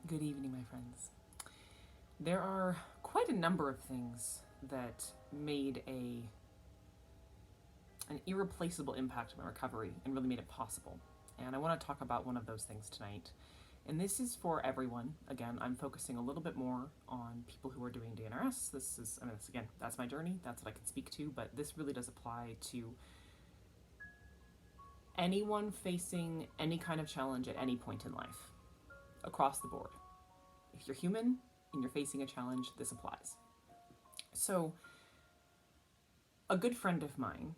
Good evening, my friends. There are quite a number of things that made an irreplaceable impact on my recovery and really made it possible. And I want to talk about one of those things tonight. And this is for everyone. Again, I'm focusing a little bit more on people who are doing DNRS. That's my journey. That's what I can speak to. But this really does apply to anyone facing any kind of challenge at any point in life, across the board. If you're human and you're facing a challenge, this applies. So, a good friend of mine,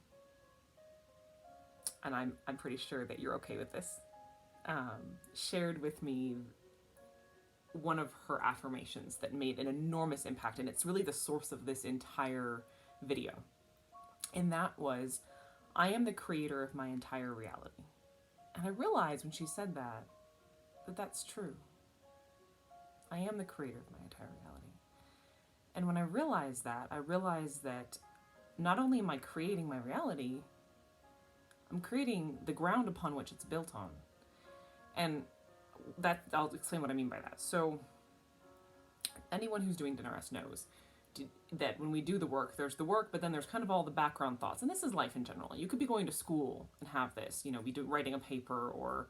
and I'm pretty sure that you're okay with this, shared with me one of her affirmations that made an enormous impact, and it's really the source of this entire video. And that was, I am the creator of my entire reality. And I realized when she said that that's true. I am the creator of my entire reality. And when I realized that not only am I creating my reality, I'm creating the ground upon which it's built on. And that, I'll explain what I mean by that. So anyone who's doing DNRS knows that when we do the work, there's the work, but then there's kind of all the background thoughts. And this is life in general. You could be going to school and have this, writing a paper or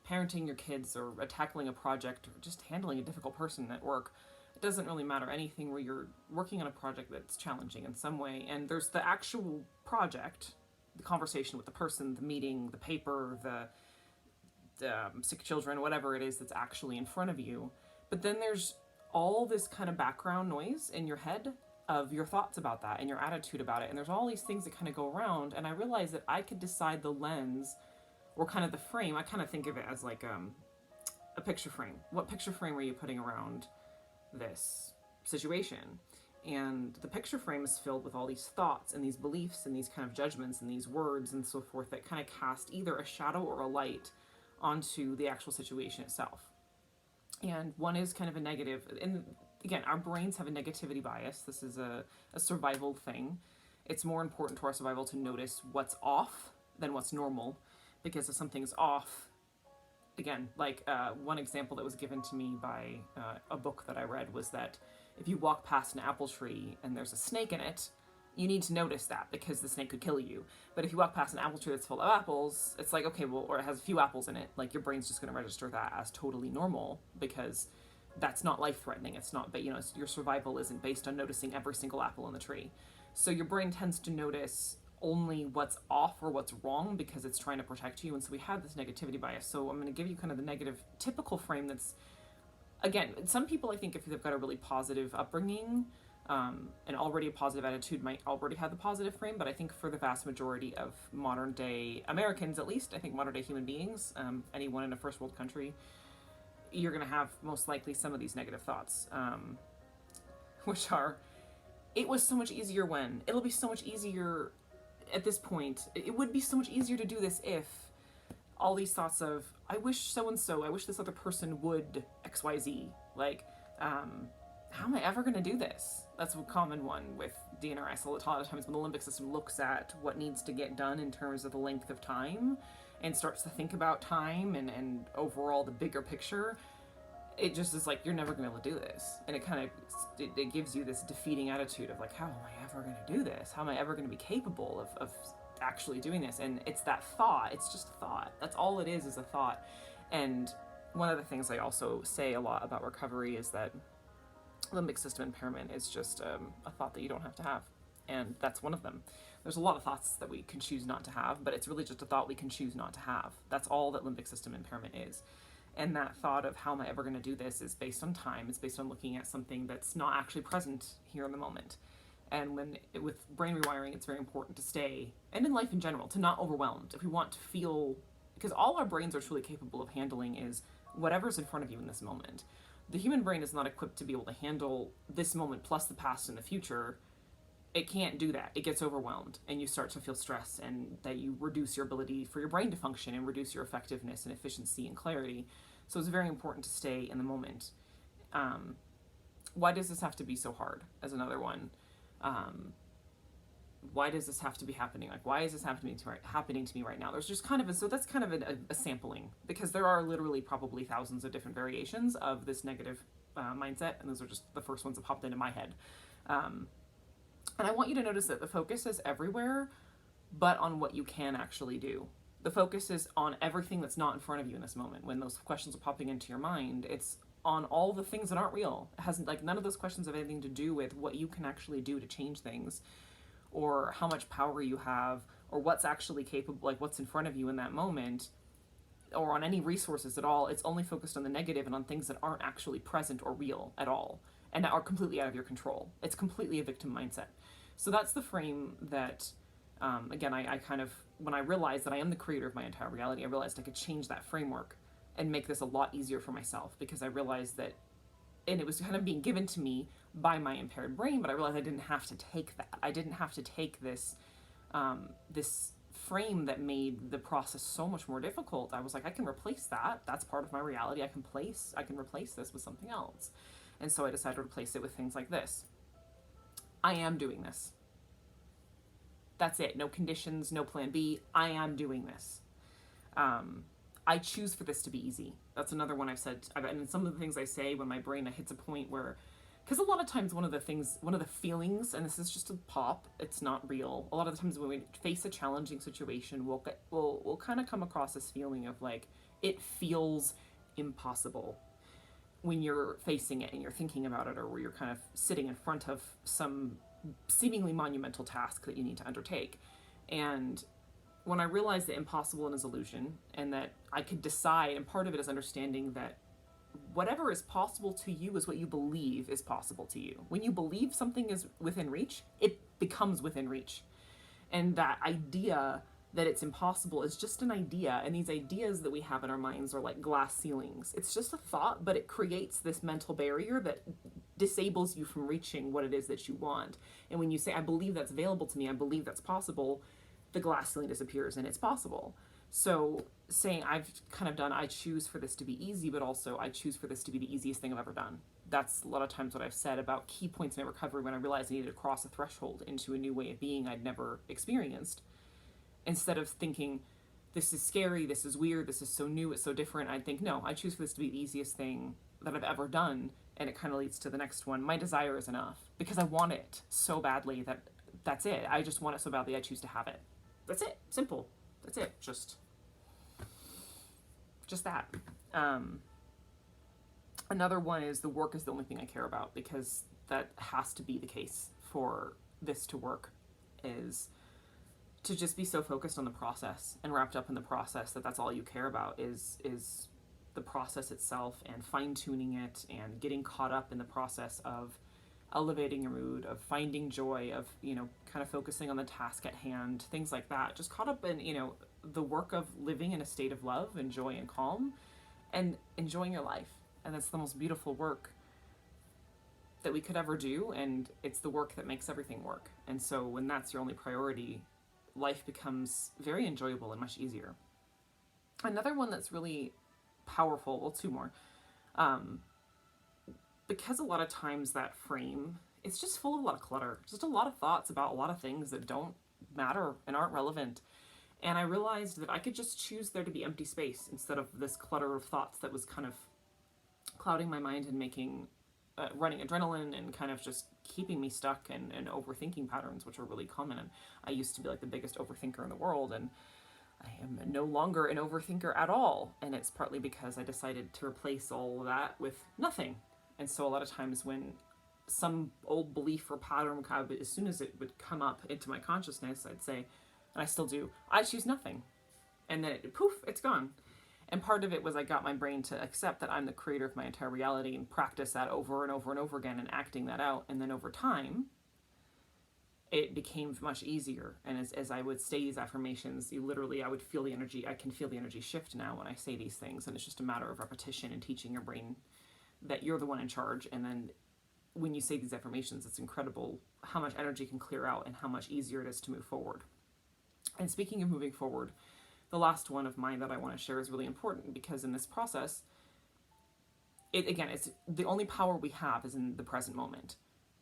parenting your kids or tackling a project or just handling a difficult person at work. It doesn't really matter, anything where you're working on a project that's challenging in some way. And there's the actual project, the conversation with the person, the meeting, the paper, the sick children, whatever it is that's actually in front of you. But then there's all this kind of background noise in your head of your thoughts about that and your attitude about it. And there's all these things that kind of go around. And I realized that I could decide the lens or kind of the frame. I kind of think of it as like a picture frame. What picture frame are you putting around this situation? And the picture frame is filled with all these thoughts and these beliefs and these kind of judgments and these words and so forth that kind of cast either a shadow or a light onto the actual situation itself. And one is kind of a negative. And again, our brains have a negativity bias. This is a survival thing. It's more important to our survival to notice what's off than what's normal, because if something's off, again, like one example that was given to me by a book that I read was that if you walk past an apple tree and there's a snake in it, you need to notice that because the snake could kill you. But if you walk past an apple tree that's full of apples, it's like, okay, well, or it has a few apples in it, like your brain's just going to register that as totally normal because that's not life-threatening. It's not, but your survival isn't based on noticing every single apple in the tree. So your brain tends to notice only what's off or what's wrong because it's trying to protect you. And so we have this negativity bias. So I'm going to give you kind of the negative typical frame that's, again, some people, I think, if they've got a really positive upbringing, and already a positive attitude, might already have the positive frame. But I think for the vast majority of modern day Americans, at least, I think modern day human beings, anyone in a first world country, you're going to have most likely some of these negative thoughts, which are, it was so much easier when, it'll be so much easier at this point, it would be so much easier to do this if, all these thoughts of, I wish so-and-so, I wish this other person would XYZ, like, how am I ever going to do this? That's a common one with DNRS. A lot of times when the limbic system looks at what needs to get done in terms of the length of time and starts to think about time and overall the bigger picture, it just is like, you're never going to be able to do this. And it kind of, it gives you this defeating attitude of like, how am I ever going to do this? How am I ever going to be capable of actually doing this? And it's that thought. It's just a thought. That's all it is a thought. And one of the things I also say a lot about recovery is that limbic system impairment is just a thought that you don't have to have. And that's one of them. There's a lot of thoughts that we can choose not to have, but it's really just a thought we can choose not to have. That's all that limbic system impairment is. And that thought of how am I ever going to do this is based on time. It's based on looking at something that's not actually present here in the moment. And with brain rewiring, it's very important to stay, and in life in general, to not overwhelmed. If we want to feel, because all our brains are truly capable of handling is whatever's in front of you in this moment. The human brain is not equipped to be able to handle this moment plus the past and the future. It can't do that. It gets overwhelmed and you start to feel stress, and that you reduce your ability for your brain to function and reduce your effectiveness and efficiency and clarity. So it's very important to stay in the moment. Why does this have to be so hard? As another one. why does this have to be happening? Like, why is this happening to me right now? There's just kind of so that's kind of a sampling, because there are literally probably thousands of different variations of this negative mindset, and those are just the first ones that popped into my head. And I want you to notice that the focus is everywhere, but on what you can actually do. The focus is on everything that's not in front of you in this moment. When those questions are popping into your mind, it's on all the things that aren't real. It hasn't, like, none of those questions have anything to do with what you can actually do to change things, or how much power you have, or what's actually capable, like what's in front of you in that moment, or on any resources at all. It's only focused on the negative and on things that aren't actually present or real at all, and that are completely out of your control. It's completely a victim mindset. So that's the frame that, again, I kind of, when I realized that I am the creator of my entire reality, I realized I could change that framework and make this a lot easier for myself, because I realized that, and it was kind of being given to me by my impaired brain, but I realized I didn't have to take that. I didn't have to take this, this frame that made the process so much more difficult. I was like, I can replace that. That's part of my reality. I can replace this with something else. And so I decided to replace it with things like this. I am doing this. That's it. No conditions, no plan B. I am doing this. I choose for this to be easy. That's another one I've said. And some of the things I say when my brain hits a point where, because a lot of times one of the feelings, and this is just a pop, it's not real. A lot of the times when we face a challenging situation, we'll kind of come across this feeling of like, it feels impossible when you're facing it and you're thinking about it, or where you're kind of sitting in front of some seemingly monumental task that you need to undertake. And when I realized that impossible is illusion, and that I could decide, and part of it is understanding that whatever is possible to you is what you believe is possible to you. When you believe something is within reach, it becomes within reach. And that idea that it's impossible is just an idea, and these ideas that we have in our minds are like glass ceilings. It's just a thought, but it creates this mental barrier that disables you from reaching what it is that you want. And when you say, I believe that's available to me, I believe that's possible, the glass ceiling disappears and it's possible. So saying I choose for this to be easy, but also I choose for this to be the easiest thing I've ever done. That's a lot of times what I've said about key points in my recovery, when I realized I needed to cross a threshold into a new way of being I'd never experienced. Instead of thinking, this is scary, this is weird, this is so new, it's so different, I think, no, I choose for this to be the easiest thing that I've ever done, and it kind of leads to the next one. My desire is enough, because I want it so badly that's it. I just want it so badly, I choose to have it. That's it. Simple. That's it. Just that. Another one is the work is the only thing I care about, because that has to be the case for this to work, is to just be so focused on the process and wrapped up in the process that's all you care about is the process itself, and fine-tuning it, and getting caught up in the process of elevating your mood, of finding joy, of, kind of focusing on the task at hand, things like that. Just caught up in, the work of living in a state of love and joy and calm, and enjoying your life. And that's the most beautiful work that we could ever do, and it's the work that makes everything work. And so when that's your only priority, life becomes very enjoyable and much easier. Another one that's really powerful, well, two more, because a lot of times that frame, it's just full of a lot of clutter, just a lot of thoughts about a lot of things that don't matter and aren't relevant. And I realized that I could just choose there to be empty space instead of this clutter of thoughts that was kind of clouding my mind and making, running adrenaline, and kind of just keeping me stuck in overthinking patterns, which are really common. And I used to be like the biggest overthinker in the world, and I am no longer an overthinker at all. And it's partly because I decided to replace all of that with nothing. And so a lot of times when some old belief or pattern, as soon as it would come up into my consciousness, I'd say, and I still do, I choose nothing. And then poof, it's gone. And part of it was I got my brain to accept that I'm the creator of my entire reality, and practice that over and over and over again, and acting that out. And then over time, it became much easier. And as I would say these affirmations, I would feel the energy. I can feel the energy shift now when I say these things. And it's just a matter of repetition and teaching your brain that you're the one in charge. And then when you say these affirmations, it's incredible how much energy can clear out and how much easier it is to move forward. And speaking of moving forward, the last one of mine that I want to share is really important, because in this process, it's the only power we have is in the present moment.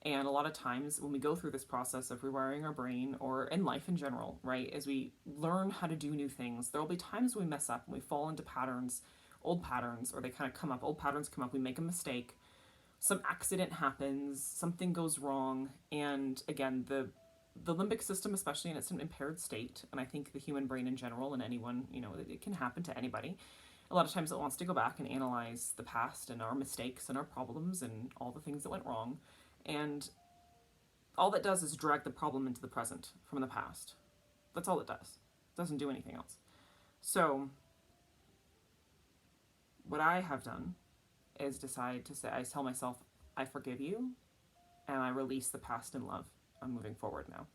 And a lot of times when we go through this process of rewiring our brain, or in life in general, right, as we learn how to do new things, there will be times we mess up and we fall into patterns, old patterns, or they kind of come up, old patterns come up, we make a mistake, some accident happens, something goes wrong, and again, the limbic system, especially in its impaired state, and I think the human brain in general, and anyone, it can happen to anybody. A lot of times it wants to go back and analyze the past and our mistakes and our problems and all the things that went wrong. And all that does is drag the problem into the present from the past. That's all it does. It doesn't do anything else. So, what I have done is decide to say, I tell myself, I forgive you, and I release the past in love. I'm moving forward now.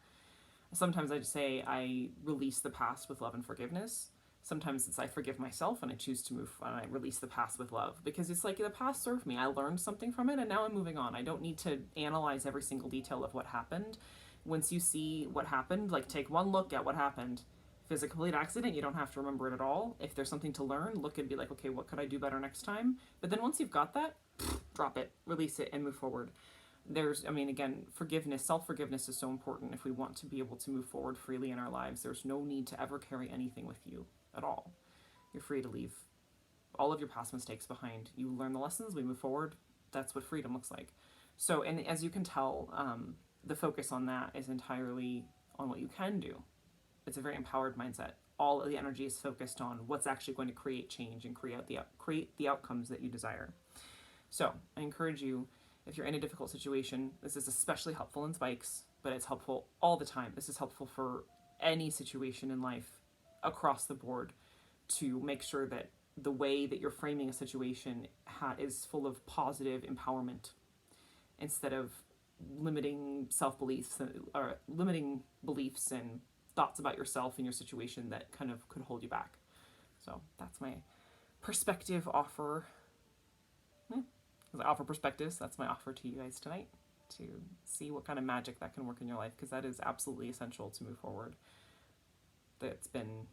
Sometimes I just say I release the past with love and forgiveness. Sometimes it's I forgive myself and I choose to move and I release the past with love, because it's like the past served me. I learned something from it and now I'm moving on. I don't need to analyze every single detail of what happened. Once you see what happened, like take one look at what happened. If it's a complete accident, you don't have to remember it at all. If there's something to learn, look and be like, okay, what could I do better next time? But then once you've got that, drop it, release it, and move forward. Again, forgiveness, self-forgiveness is so important if we want to be able to move forward freely in our lives. There's no need to ever carry anything with you at all. You're free to leave all of your past mistakes behind. You learn the lessons, we move forward. That's what freedom looks like. So, and as you can tell, the focus on that is entirely on what you can do. It's a very empowered mindset. All of the energy is focused on what's actually going to create change and create the outcomes that you desire. So I encourage you, if you're in a difficult situation, this is especially helpful in spikes, but it's helpful all the time. This is helpful for any situation in life across the board, to make sure that the way that you're framing a situation is full of positive empowerment instead of limiting self-beliefs or limiting beliefs and thoughts about yourself and your situation that kind of could hold you back. So that's my perspective offer. As I offer perspectives, that's my offer to you guys tonight, to see what kind of magic that can work in your life, because that is absolutely essential to move forward. That's been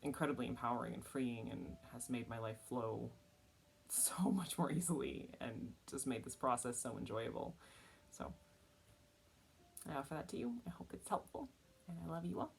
incredibly empowering and freeing and has made my life flow so much more easily and just made this process so enjoyable. So I offer that to you. I hope it's helpful, and I love you all.